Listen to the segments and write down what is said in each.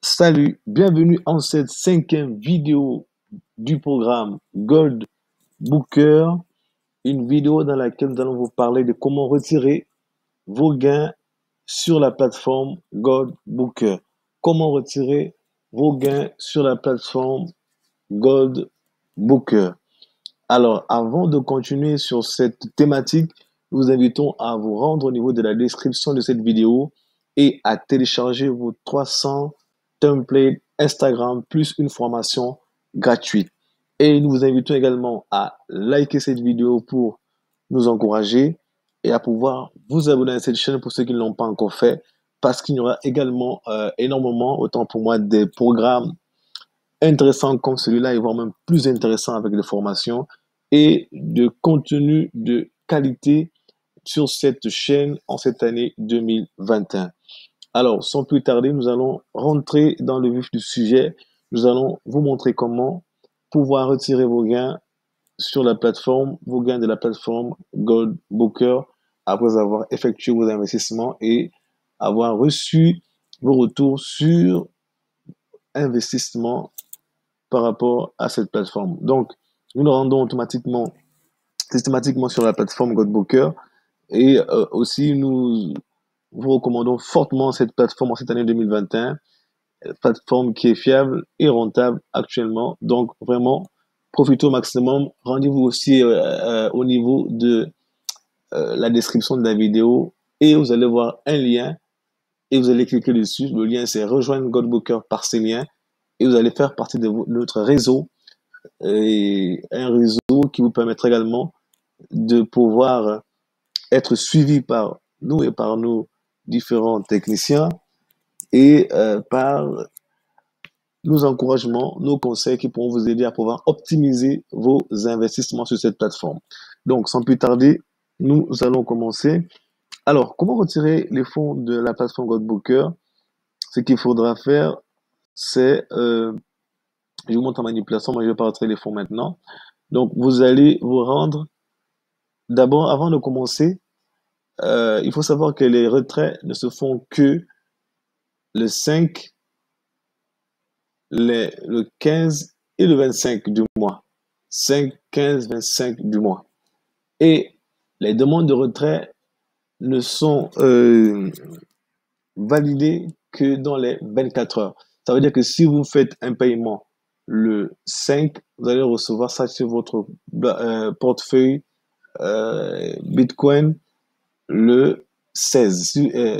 Salut, bienvenue en cette cinquième vidéo du programme Gold Booker, une vidéo dans laquelle nous allons vous parler de comment retirer vos gains sur la plateforme Gold Booker. Comment retirer vos gains sur la plateforme Gold Booker. Alors, avant de continuer sur cette thématique, nous vous invitons à vous rendre au niveau de la description de cette vidéo et à télécharger vos 300 templates Instagram plus une formation gratuite. Et nous vous invitons également à liker cette vidéo pour nous encourager et à pouvoir vous abonner à cette chaîne pour ceux qui ne l'ont pas encore fait, parce qu'il y aura également énormément, autant pour moi, des programmes intéressants comme celui-là et voire même plus intéressants avec des formations et de contenu de qualité sur cette chaîne en cette année 2021. Alors, sans plus tarder, nous allons rentrer dans le vif du sujet. Nous allons vous montrer comment pouvoir retirer vos gains sur la plateforme, vos gains de la plateforme Gold Booker après avoir effectué vos investissements et avoir reçu vos retours sur investissement par rapport à cette plateforme. Donc, nous nous rendons systématiquement sur la plateforme Godbooker et aussi nous vous recommandons fortement cette plateforme en cette année 2021, plateforme qui est fiable et rentable actuellement. Donc, vraiment, profitez au maximum. Rendez-vous aussi au niveau de la description de la vidéo et vous allez voir un lien et vous allez cliquer dessus. Le lien, c'est rejoindre Godbooker par ces liens et vous allez faire partie de notre réseau, et un réseau qui vous permettra également de pouvoir être suivi par nous et par nos différents techniciens et par nos encouragements, nos conseils qui pourront vous aider à pouvoir optimiser vos investissements sur cette plateforme. Donc, sans plus tarder, nous allons commencer. Alors, comment retirer les fonds de la plateforme Godbooker? Ce qu'il faudra faire, c'est, je vous montre en manipulation, moi je vais pas retirer les fonds maintenant. Donc, vous allez vous rendre. D'abord, avant de commencer, il faut savoir que les retraits ne se font que le 5, le 15 et le 25 du mois. 5, 15, 25 du mois. Et les demandes de retrait ne sont validées que dans les 24 heures. Ça veut dire que si vous faites un paiement le 5, vous allez recevoir ça sur votre portefeuille Bitcoin le 16.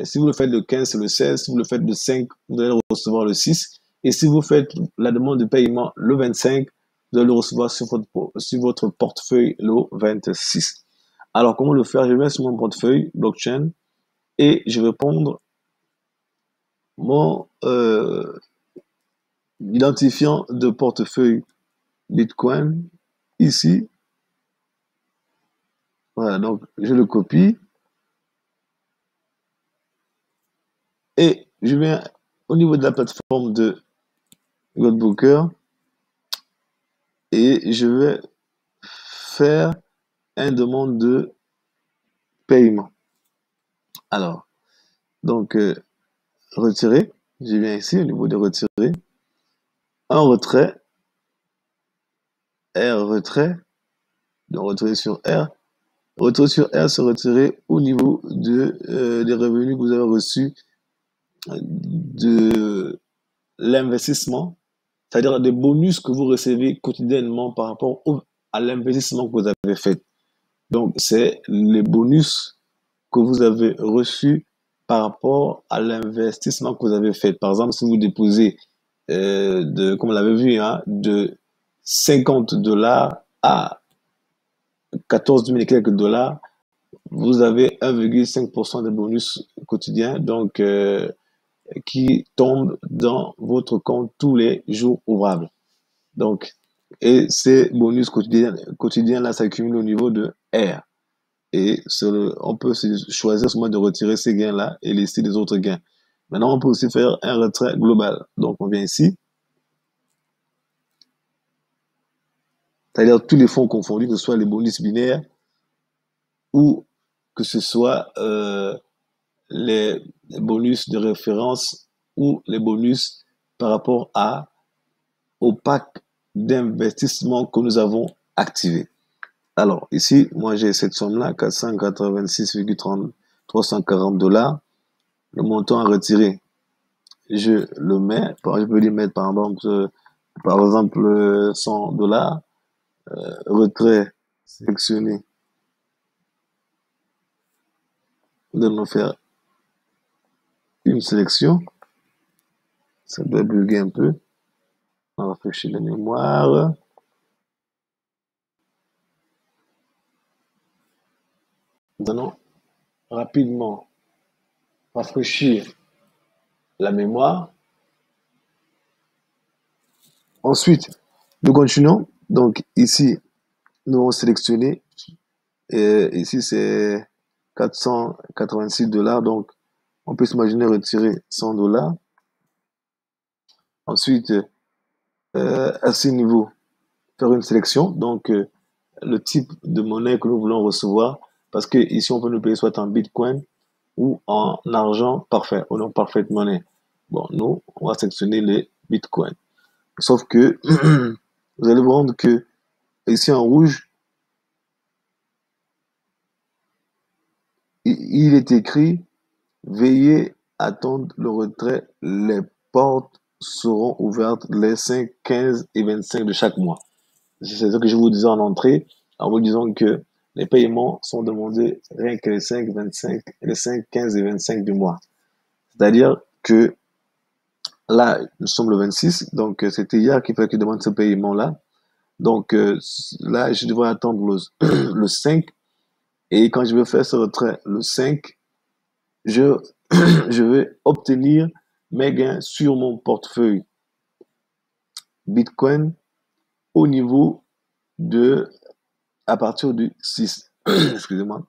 Si vous le faites le 15, c'est le 16. Si vous le faites le 5, vous allez le recevoir le 6. Et si vous faites la demande de paiement le 25, vous allez le recevoir sur votre portefeuille le 26. Alors, comment le faire? Je vais sur mon portefeuille blockchain et je vais prendre mon identifiant de portefeuille Bitcoin ici. Voilà, donc je le copie et je viens au niveau de la plateforme de Godbooker et je vais faire une demande de paiement. Alors, donc, retirer, je viens ici au niveau de retirer, en retrait, R retrait, donc retirer sur R. Retirer sur R, c'est retirer au niveau des revenus que vous avez reçus de l'investissement, c'est-à-dire des bonus que vous recevez quotidiennement par rapport à l'investissement que vous avez fait. Donc, c'est les bonus que vous avez reçus par rapport à l'investissement que vous avez fait. Par exemple, si vous déposez, comme on l'avait vu, hein, de 50 dollars à 14 000 et quelques dollars, vous avez 1,5% de bonus quotidien, donc qui tombe dans votre compte tous les jours ouvrables. Donc, et ces bonus quotidiens là s'accumulent au niveau de R. Et on peut choisir seulement de retirer ces gains-là et laisser les autres gains. Maintenant, on peut aussi faire un retrait global. Donc, on vient ici. C'est-à-dire tous les fonds confondus, que ce soit les bonus binaires ou que ce soit les bonus de référence ou les bonus par rapport au pack d'investissement que nous avons activé. Alors, ici, moi, j'ai cette somme-là, 486,340 $. Le montant à retirer, je le mets. Je peux lui mettre, par exemple, 100 $. Retrait sélectionné. De nous faire une sélection. Ça doit bugger un peu. On rafraîchit la mémoire. Nous allons rapidement rafraîchir la mémoire. Ensuite, nous continuons. Donc ici, nous allons sélectionner. Et ici, c'est 486 $. Donc, on peut s'imaginer retirer 100 $. Ensuite, à ce niveau, faire une sélection. Donc, le type de monnaie que nous voulons recevoir. Parce que ici, on peut nous payer soit en Bitcoin ou en argent parfait, ou non parfaite monnaie. Bon, nous, on va sélectionner les Bitcoins. Sauf que, vous allez voir que ici en rouge, il est écrit veuillez attendre le retrait. Les portes seront ouvertes les 5, 15 et 25 de chaque mois. C'est ce que je vous disais en entrée, en vous disant que les paiements sont demandés rien que les 5, 25, les 5, 15 et 25 du mois. C'est-à-dire que là, nous sommes le 26, donc c'était hier qu'il fallait que je demande ce paiement-là. Donc là, je devrais attendre le 5. Et quand je vais faire ce retrait le 5, je, je vais obtenir mes gains sur mon portefeuille Bitcoin au niveau à partir du 6. Excusez-moi.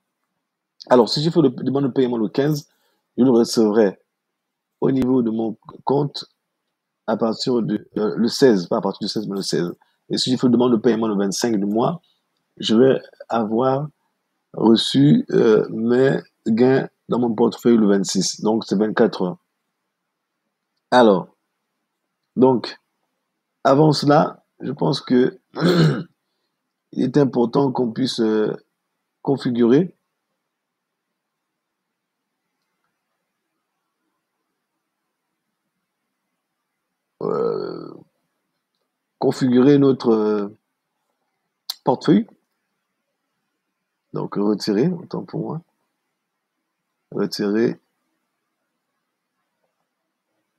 Alors, si je fais demande de paiement le 15, je le recevrai au niveau de mon compte à partir le 16, pas à partir du 16, mais le 16. Et si je fais demande de paiement le 25 du mois, je vais avoir reçu mes gains dans mon portefeuille le 26. Donc, c'est 24 heures. Alors, donc, avant cela, je pense que il est important qu'on puisse configurer euh, configurer notre portefeuille. Donc, retirer, autant pour moi. Retirer,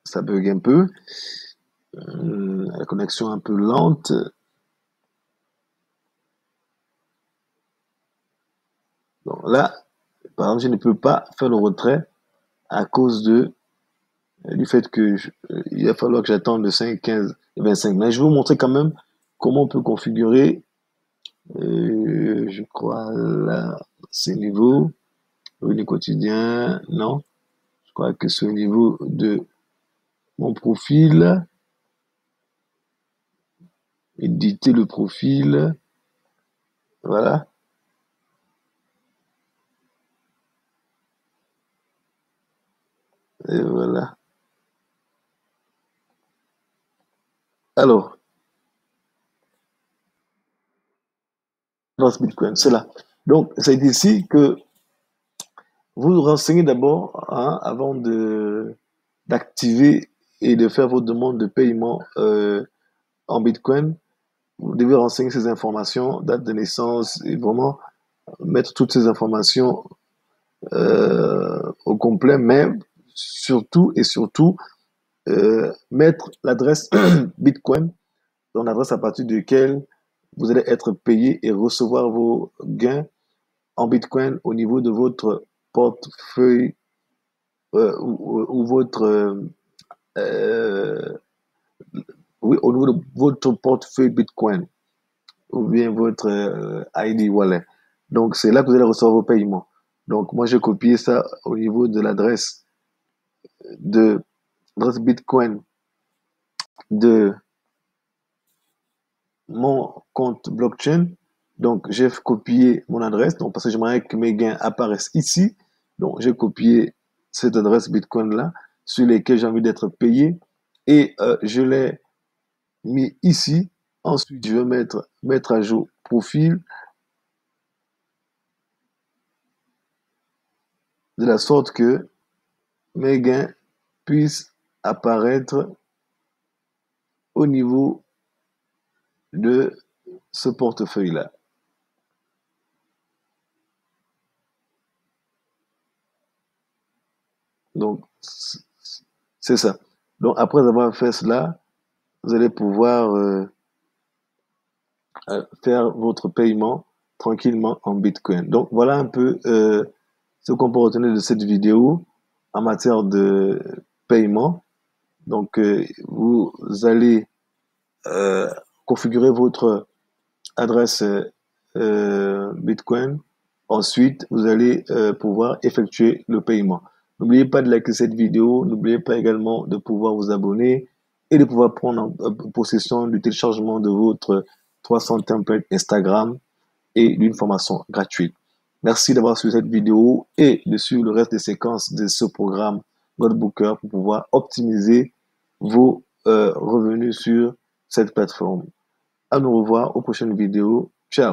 ça bug un peu. La connexion un peu lente. Donc là, par exemple, je ne peux pas faire le retrait à cause du fait que il va falloir que j'attende le 5, 15 et 25. Mais je vais vous montrer quand même comment on peut configurer, je crois, là, ces niveaux. Revenu quotidien, non. Je crois que c'est au niveau de mon profil. Éditer le profil. Voilà. Et voilà. Alors, dans Bitcoin, c'est là. Donc, c'est ici que vous vous renseignez d'abord avant d'activer et de faire votre demande de paiement en Bitcoin. Vous devez renseigner ces informations, date de naissance, et vraiment mettre toutes ces informations au complet, mais surtout et surtout mettre l'adresse Bitcoin, dans l'adresse à partir de laquelle vous allez être payé et recevoir vos gains en Bitcoin au niveau de votre portefeuille ou votre euh, oui, au niveau de votre portefeuille Bitcoin ou bien votre ID Wallet. Donc, c'est là que vous allez recevoir vos paiements. Donc, moi, j'ai copié ça au niveau de de l'adresse Bitcoin de mon compte blockchain. Donc, j'ai copié mon adresse. Donc, parce que j'aimerais que mes gains apparaissent ici. Donc, j'ai copié cette adresse Bitcoin là sur lesquelles j'ai envie d'être payé et je l'ai mis ici. Ensuite, je vais mettre à jour profil de la sorte que mes gains puissent apparaître au niveau de ce portefeuille-là. Donc, c'est ça. Donc, après avoir fait cela, vous allez pouvoir faire votre paiement tranquillement en Bitcoin. Donc, voilà un peu ce qu'on peut retenir de cette vidéo en matière de paiement. Donc, vous allez configurer votre adresse Bitcoin. Ensuite, vous allez pouvoir effectuer le paiement. N'oubliez pas de liker cette vidéo. N'oubliez pas également de pouvoir vous abonner et de pouvoir prendre possession du téléchargement de votre 300 templates Instagram et d'une formation gratuite. Merci d'avoir suivi cette vidéo et de suivre le reste des séquences de ce programme Godbooker pour pouvoir optimiser vos revenus sur cette plateforme. À nous revoir aux prochaines vidéos. Ciao.